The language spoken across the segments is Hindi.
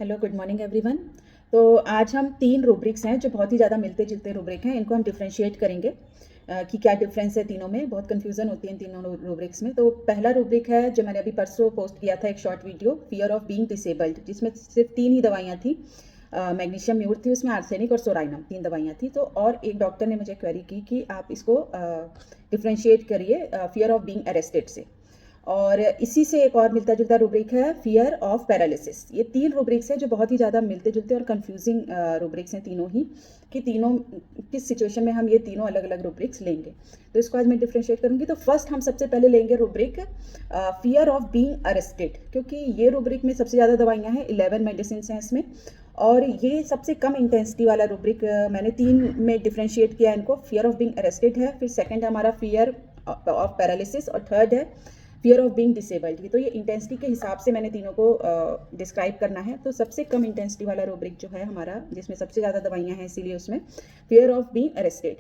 Hello, good morning everyone. तो आज हम 3 रूब्रिक्स हैं जो बहुत ही ज़्यादा मिलते जुलते रूब्रिक हैं। इनको हम डिफरेंशिएट करेंगे कि क्या डिफरेंस है तीनों में। बहुत कन्फ्यूज़न होती है इन तीनों रूब्रिक्स में। तो पहला रूब्रिक है जो मैंने अभी परसों पोस्ट किया था, एक short video, fear of being disabled, जिसमें सिर्फ 3 ही दवाइयाँ थी। मैग्नीशियम म्यूर थी उसमें, आर्सेनिक और सोराइनम, 3 दवाइयाँ थी। तो और एक डॉक्टर ने मुझे क्वेरी की कि आप इसको डिफरेंशिएट करिए फियर ऑफ बीइंग अरेस्टेड से। और इसी से एक और मिलता जुलता रूब्रिक है फियर ऑफ पैरालिसिस। ये 3 रूब्रिक्स हैं जो बहुत ही ज़्यादा मिलते जुलते और कंफ्यूजिंग रूब्रिक्स हैं तीनों ही, कि तीनों किस सिचुएशन में हम ये तीनों अलग अलग रूब्रिक्स लेंगे। तो इसको आज मैं डिफरेंशिएट करूंगी। तो फर्स्ट हम सबसे पहले लेंगे rubric fear of being arrested, क्योंकि ये रूब्रिक में सबसे ज़्यादा दवाइयाँ हैं, 11 मेडिसिन हैं इसमें, और ये सबसे कम इंटेंसिटी वाला रूब्रिक। मैंने 3 में डिफरेंशिएट किया इनको। फियर ऑफ बीइंग अरेस्टेड है, फिर सेकेंड हमारा फियर ऑफ पैरालिसिस, और थर्ड है फियर ऑफ बीइंग डिसेबल्ड। तो ये इंटेंसिटी के हिसाब से मैंने तीनों को डिस्क्राइब करना है। तो सबसे कम इंटेंसिटी वाला रूब्रिक जो है हमारा, जिसमें सबसे ज़्यादा दवाइयाँ हैं, इसीलिए उसमें फियर ऑफ बीइंग अरेस्टेड।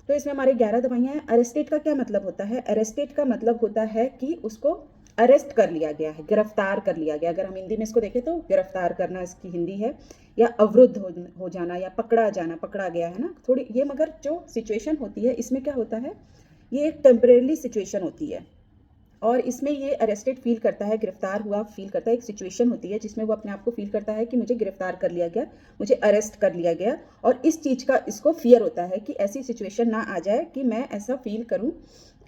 तो इसमें हमारे 11 दवाइयाँ हैं। अरेस्टेड का क्या मतलब होता है? अरेस्टेड का मतलब होता है कि उसको अरेस्ट कर लिया गया है, गिरफ्तार कर लिया गया। अगर हम हिंदी में इसको देखें तो गिरफ्तार करना इसकी हिंदी है, या अवरुद्ध हो जाना, या पकड़ा जाना, पकड़ा गया है ना थोड़ी ये। मगर जो सिचुएशन होती है इसमें क्या होता है, ये एक टेम्परेरी सिचुएशन होती है, और इसमें ये अरेस्टेड फील करता है, गिरफ्तार हुआ फील करता है। एक सिचुएशन होती है जिसमें वो अपने आप को फील करता है कि मुझे गिरफ्तार कर लिया गया, मुझे अरेस्ट कर लिया गया, और इस चीज़ का इसको फियर होता है कि ऐसी सिचुएशन ना आ जाए कि मैं ऐसा फील करूं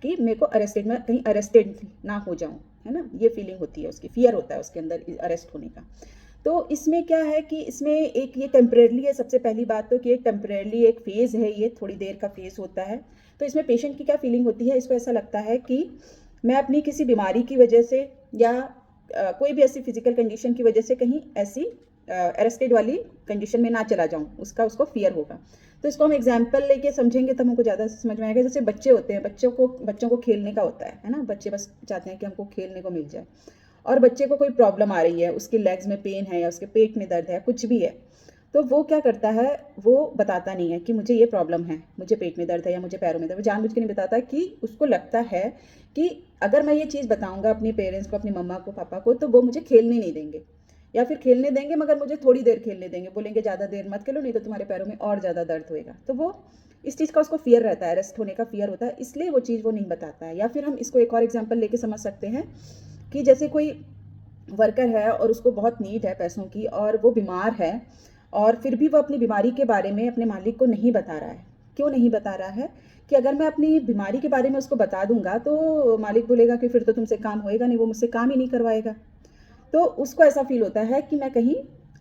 कि मेरे को अरेस्टेड, मैं कहीं अरेस्टेड ना हो जाऊं, है ना। ये फीलिंग होती है उसकी, फियर होता है उसके अंदर अरेस्ट होने का। तो इसमें क्या है कि इसमें एक ये टेम्परेरली है। सबसे पहली बात तो कि एक टेम्परेरली एक फेज़ है, ये थोड़ी देर का फेज़ होता है। तो इसमें पेशेंट की क्या फीलिंग होती है, इसको ऐसा लगता है कि मैं अपनी किसी बीमारी की वजह से, या कोई भी ऐसी फिजिकल कंडीशन की वजह से कहीं ऐसी अरेस्टेड वाली कंडीशन में ना चला जाऊं, उसका उसको फियर होगा। तो इसको हम एग्जाम्पल लेके समझेंगे तब हमको ज़्यादा समझ में आएगा। जैसे बच्चे होते हैं, बच्चों को खेलने का होता है ना। बच्चे बस चाहते हैं कि हमको खेलने को मिल जाए, और बच्चे को कोई प्रॉब्लम आ रही है, उसके लेग्स में पेन है, या उसके पेट में दर्द है, कुछ भी है, तो वो क्या करता है, वो बताता नहीं है कि मुझे ये प्रॉब्लम है, मुझे पेट में दर्द है या मुझे पैरों में दर्द है। वो जानबूझ के नहीं बताता, कि उसको लगता है कि अगर मैं ये चीज़ बताऊंगा अपने पेरेंट्स को, अपनी मम्मा को, पापा को, तो वो मुझे खेलने नहीं देंगे, या फिर खेलने देंगे मगर मुझे थोड़ी देर खेलने देंगे, बोलेंगे ज़्यादा देर मत खेलो नहीं तो तुम्हारे पैरों में और ज़्यादा दर्द होएगा। तो वो इस चीज़ का उसको फियर रहता है, अरेस्ट होने का फियर होता है, इसलिए वो चीज़ वो नहीं बताता है। या फिर हम इसको एक और एग्जाम्पल लेके समझ सकते हैं कि जैसे कोई वर्कर है और उसको बहुत नीड है पैसों की, और वो बीमार है, और फिर भी वो अपनी बीमारी के बारे में अपने मालिक को नहीं बता रहा है। क्यों नहीं बता रहा है? कि अगर मैं अपनी बीमारी के बारे में उसको बता दूंगा तो मालिक बोलेगा कि फिर तो तुमसे काम होएगा नहीं, वो मुझसे काम ही नहीं करवाएगा। तो उसको ऐसा फील होता है कि मैं कहीं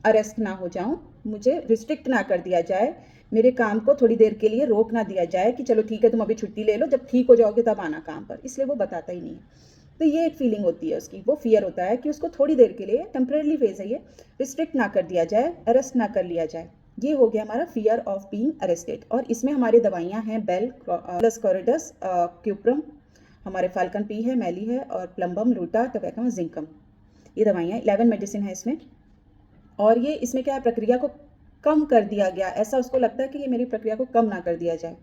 अरेस्ट ना हो जाऊं, मुझे रिस्ट्रिक्ट ना कर दिया जाए, मेरे काम को थोड़ी देर के लिए रोक ना दिया जाए कि चलो ठीक है तुम अभी छुट्टी ले लो, जब ठीक हो जाओगे तब आना काम पर। इसलिए वो बताता ही नहीं है। तो ये एक फीलिंग होती है उसकी, वो फियर होता है कि उसको थोड़ी देर के लिए, टेम्परेरी फेज है ये, रिस्ट्रिक्ट ना कर दिया जाए, अरेस्ट ना कर लिया जाए। ये हो गया हमारा फियर ऑफ बीइंग अरेस्टेड। और इसमें हमारी दवाइयाँ हैं बेल प्लस कॉरिडस, क्यूप्रम, हमारे फाल्कन पी है, मैली है, और प्लम्बम, लूटा, टबैकम, जिंकम। ये दवाइयाँ 11 मेडिसिन है इसमें। और ये इसमें क्या है, प्रक्रिया को कम कर दिया गया, ऐसा उसको लगता है कि ये मेरी प्रक्रिया को कम ना कर दिया जाए।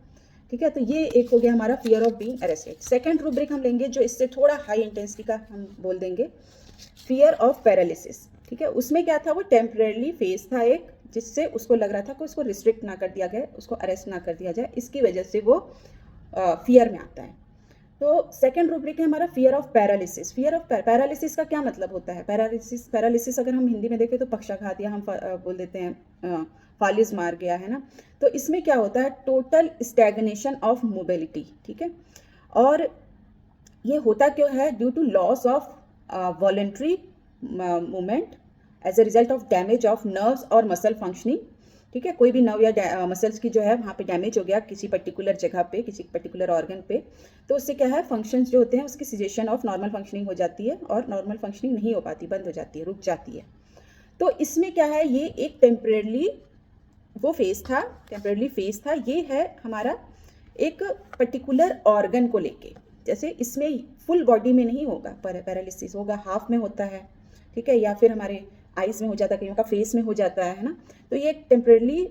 ठीक है, तो ये एक हो गया हमारा fear of being arrested. Second rubric हम लेंगे जो इससे थोड़ा हाई इंटेंसिटी का, हम बोल देंगे फियर ऑफ पैरालिसिस। ठीक है, उसमें क्या था, वो टेम्परेरी फेज था एक, जिससे उसको लग रहा था कि उसको रिस्ट्रिक्ट ना कर दिया गया, उसको अरेस्ट ना कर दिया जाए, इसकी वजह से वो फियर में आता है। तो सेकंड रूब्रिक है हमारा fear of paralysis. Fear of paralysis का क्या मतलब होता है? पैरालिसिस अगर हम हिंदी में देखें तो पक्षाघात, या हम बोल देते हैं फालिज मार गया, है ना। तो इसमें क्या होता है, टोटल स्टैग्नेशन ऑफ मोबिलिटी। ठीक है, और ये होता क्यों है? Due to loss of voluntary movement as a result of damage of nerves और मसल फंक्शनिंग। ठीक है, कोई भी नर्व या मसल्स की जो है वहाँ पे डैमेज हो गया किसी पर्टिकुलर जगह पे, किसी पर्टिकुलर ऑर्गन पे, तो उससे क्या है, फंक्शंस जो होते हैं उसकी सिजेशन ऑफ नॉर्मल फंक्शनिंग हो जाती है, और नॉर्मल फंक्शनिंग नहीं हो पाती, बंद हो जाती है, रुक जाती है। तो इसमें क्या है, ये एक टेम्परेरली वो फेज था, टेम्परेरली फेज था। ये है हमारा एक पर्टिकुलर ऑर्गन को लेके। जैसे इसमें फुल बॉडी में नहीं होगा, पैरालिसिस होगा, हाफ में होता है। ठीक है, या फिर हमारे आइज में हो जाता है, कईयों का फेस में हो जाता है ना। तो ये टेम्परेरली,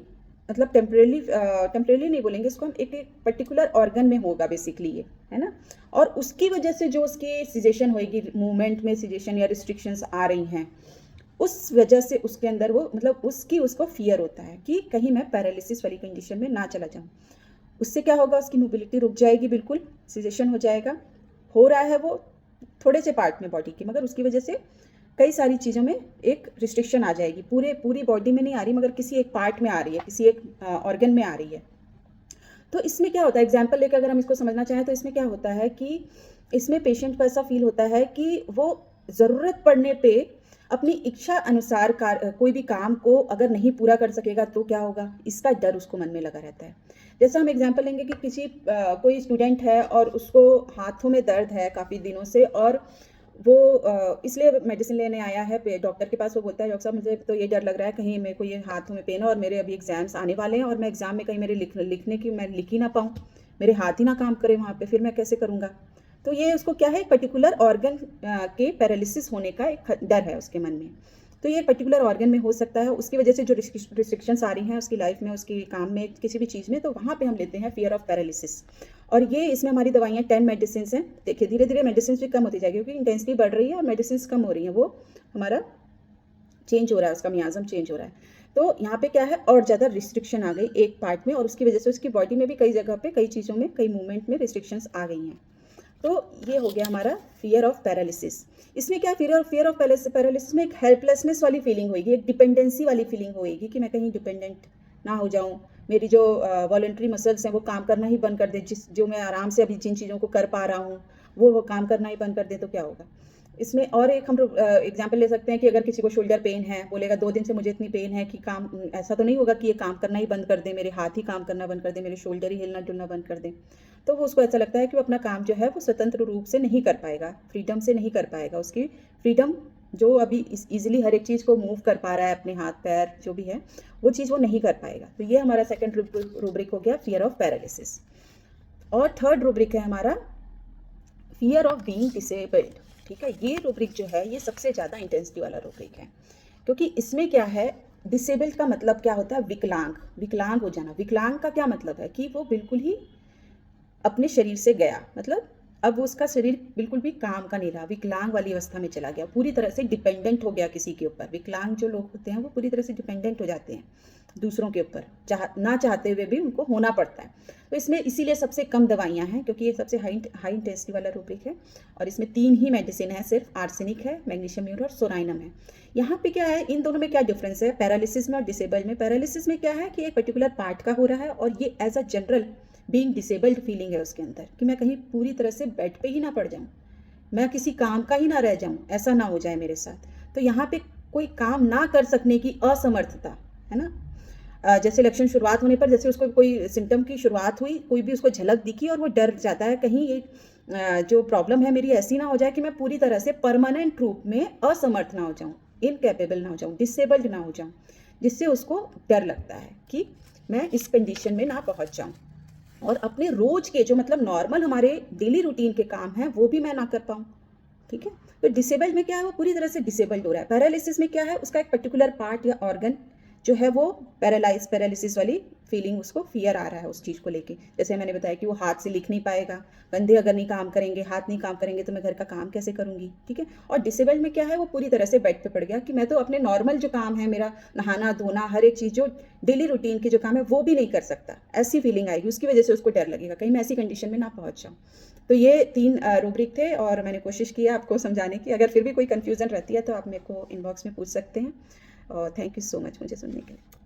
मतलब टेम्परेरली नहीं बोलेंगे इसको हम, एक पर्टिकुलर ऑर्गन में होगा बेसिकली ये, है ना। और उसकी वजह से जो उसकी सिजेशन होएगी, मूवमेंट में सिजेशन या रिस्ट्रिक्शंस आ रही हैं, उस वजह से उसके अंदर वो मतलब उसको फियर होता है कि कहीं मैं पैरालिसिस वाली कंडीशन में ना चला जाऊँ। उससे क्या होगा, उसकी मोबिलिटी रुक जाएगी, बिल्कुल सिजेशन हो जाएगा। हो रहा है वो थोड़े से पार्ट में बॉडी की, मगर उसकी वजह से कई सारी चीज़ों में एक रिस्ट्रिक्शन आ जाएगी। पूरी बॉडी में नहीं आ रही, मगर किसी एक पार्ट में आ रही है, किसी एक ऑर्गन में आ रही है। तो इसमें क्या होता है, एग्जाम्पल लेकर अगर हम इसको समझना चाहें तो इसमें क्या होता है कि इसमें पेशेंट को ऐसा फील होता है कि वो ज़रूरत पड़ने पे अपनी इच्छा अनुसार कोई भी काम को अगर नहीं पूरा कर सकेगा तो क्या होगा, इसका डर उसको मन में लगा रहता है। जैसे हम एग्जाम्पल लेंगे कि कोई स्टूडेंट है और उसको हाथों में दर्द है काफ़ी दिनों से, और वो इसलिए मेडिसिन लेने आया है डॉक्टर के पास। वो बोलता है, डॉक्टर साहब मुझे तो ये डर लग रहा है कहीं मेरे को ये हाथों में पेन है और मेरे अभी एग्जाम्स आने वाले हैं और मैं एग्जाम में कहीं मेरे लिखने की मैं लिख ही ना पाऊँ, मेरे हाथ ही ना काम करे वहाँ पे, फिर मैं कैसे करूँगा। तो ये उसको क्या है, एक पर्टिकुलर ऑर्गन के पैरालिसिस होने का एक डर है उसके मन में। तो ये एक पर्टिकुलर ऑर्गन में हो सकता है, उसकी वजह से जो रिस्ट्रिक्शंस आ रही हैं उसकी लाइफ में, उसकी काम में, किसी भी चीज़ में, तो वहाँ पे हम लेते हैं फियर ऑफ पैरालिसिस। और ये इसमें हमारी दवाइयाँ 10 मेडिसिन हैं। देखिए धीरे धीरे मेडिसिन भी कम होती जाएगी क्योंकि इंटेंसिटी बढ़ रही है और मेडिसिन कम हो रही हैं, वो हमारा चेंज हो रहा है, उसका मियाज़म चेंज हो रहा है। तो यहाँ पे क्या है, और ज़्यादा रिस्ट्रिक्शन आ गई एक पार्ट में, और उसकी वजह से उसकी बॉडी में भी कई जगह पे, कई चीज़ों में, कई मूवमेंट में रिस्ट्रिक्शंस आ गई हैं। तो ये हो गया हमारा फियर ऑफ पैरालिसिस। इसमें क्या, फियर ऑफ पैरालिसिस में एक हेल्पलेसनेस वाली फीलिंग होगी, एक डिपेंडेंसी वाली फीलिंग होगी कि मैं कहीं डिपेंडेंट ना हो जाऊं, मेरी जो वॉलंटरी मसल्स हैं वो काम करना ही बंद कर दे, जो मैं आराम से अभी जिन चीज़ों को कर पा रहा हूँ वो काम करना ही बंद कर दे, तो क्या होगा। इसमें और एक हम एग्जाम्पल ले सकते हैं कि अगर किसी को शोल्डर पेन है, बोलेगा 2 दिन से मुझे इतनी पेन है कि काम ऐसा तो नहीं होगा कि ये काम करना ही बंद कर दे, मेरे हाथ ही काम करना बंद कर दे, मेरे शोल्डर ही हिलना डुलना बंद कर दे। तो वो उसको ऐसा लगता है कि वो अपना काम जो है वो स्वतंत्र रूप से नहीं कर पाएगा, फ्रीडम से नहीं कर पाएगा। उसकी फ्रीडम जो अभी ईजिली हर एक चीज़ को मूव कर पा रहा है, अपने हाथ पैर जो भी है, वो चीज़ वो नहीं कर पाएगा। तो ये हमारा सेकेंड रूब्रिक हो गया, फियर ऑफ पैरालिसिस। और थर्ड रूब्रिक है हमारा फियर ऑफ बीइंग डिसेबल्ड। ठीक है, ये रूब्रिक जो है ये सबसे ज़्यादा इंटेंसिटी वाला रूब्रिक है, क्योंकि इसमें क्या है, डिसेबल्ड का मतलब क्या होता है, विकलांग हो जाना। विकलांग का क्या मतलब है कि वो बिल्कुल ही अपने शरीर से गया, मतलब अब उसका शरीर बिल्कुल भी काम का नहीं रहा, विकलांग वाली अवस्था में चला गया, पूरी तरह से डिपेंडेंट हो गया किसी के ऊपर। विकलांग जो लोग होते हैं वो पूरी तरह से डिपेंडेंट हो जाते हैं दूसरों के ऊपर, ना चाहते हुए भी उनको होना पड़ता है। तो इसमें इसीलिए सबसे कम दवाइयाँ हैं, क्योंकि ये सबसे हाई इंटेंसिटी वाला रूब्रिक है। और इसमें 3 ही मेडिसिन है सिर्फ, आर्सेनिक है, मैग्नीशियम म्यूर और सोराइनम है। यहाँ पे क्या है, इन दोनों में क्या डिफरेंस है, पैरालिसिस में और डिसेबल्ड में। पैरालिसिस में क्या है कि एक पर्टिकुलर पार्ट का हो रहा है, और ये as a general being disabled feeling है उसके अंदर, कि मैं कहीं पूरी तरह से बेड पे ही ना पड़ जाऊं, मैं किसी काम का ही ना रह जाऊं, ऐसा ना हो जाए मेरे साथ। तो यहाँ पे कोई काम ना कर सकने की असमर्थता है ना। जैसे लक्षण शुरुआत होने पर, जैसे उसको कोई सिम्टम की शुरुआत हुई, कोई भी उसको झलक दिखी और वो डर जाता है कहीं ये जो प्रॉब्लम है मेरी ऐसी ना हो जाए कि मैं पूरी तरह से परमानेंट रूप में असमर्थ ना हो जाऊं, इनकैपेबल ना हो जाऊं, डिसेबल्ड ना हो जाऊं, जिससे उसको डर लगता है कि मैं इस कंडीशन में ना पहुंच जाऊं और अपने रोज के जो मतलब नॉर्मल हमारे डेली रूटीन के काम हैं वो भी मैं ना कर पाऊँ। ठीक है, तो डिसेबल्ड में क्या है, वो पूरी तरह से डिसेबल्ड हो रहा है। पैरालिसिस में क्या है, उसका एक पर्टिकुलर पार्ट या ऑर्गन जो है वो पैरालिसिस वाली फीलिंग, उसको फियर आ रहा है उस चीज़ को लेके। जैसे मैंने बताया कि वो हाथ से लिख नहीं पाएगा, कंधे अगर नहीं काम करेंगे, हाथ नहीं काम करेंगे, तो मैं घर का काम कैसे करूंगी। ठीक है, और डिसेबल्ड में क्या है, वो पूरी तरह से बेड पे पड़ गया कि मैं तो अपने नॉर्मल जो काम है, मेरा नहाना धोना, हर एक चीज़ जो डेली रूटीन के जो काम है वो भी नहीं कर सकता, ऐसी फीलिंग आएगी। उसकी वजह से उसको डर लगेगा कहीं मैं ऐसी कंडीशन में ना पहुंच जाऊँ। तो ये 3 रूब्रिक थे और मैंने कोशिश की आपको समझाने की। अगर फिर भी कोई कन्फ्यूज़न रहती है तो आप मेरे को इनबॉक्स में पूछ सकते हैं। और थैंक यू सो मच मुझे सुनने के लिए।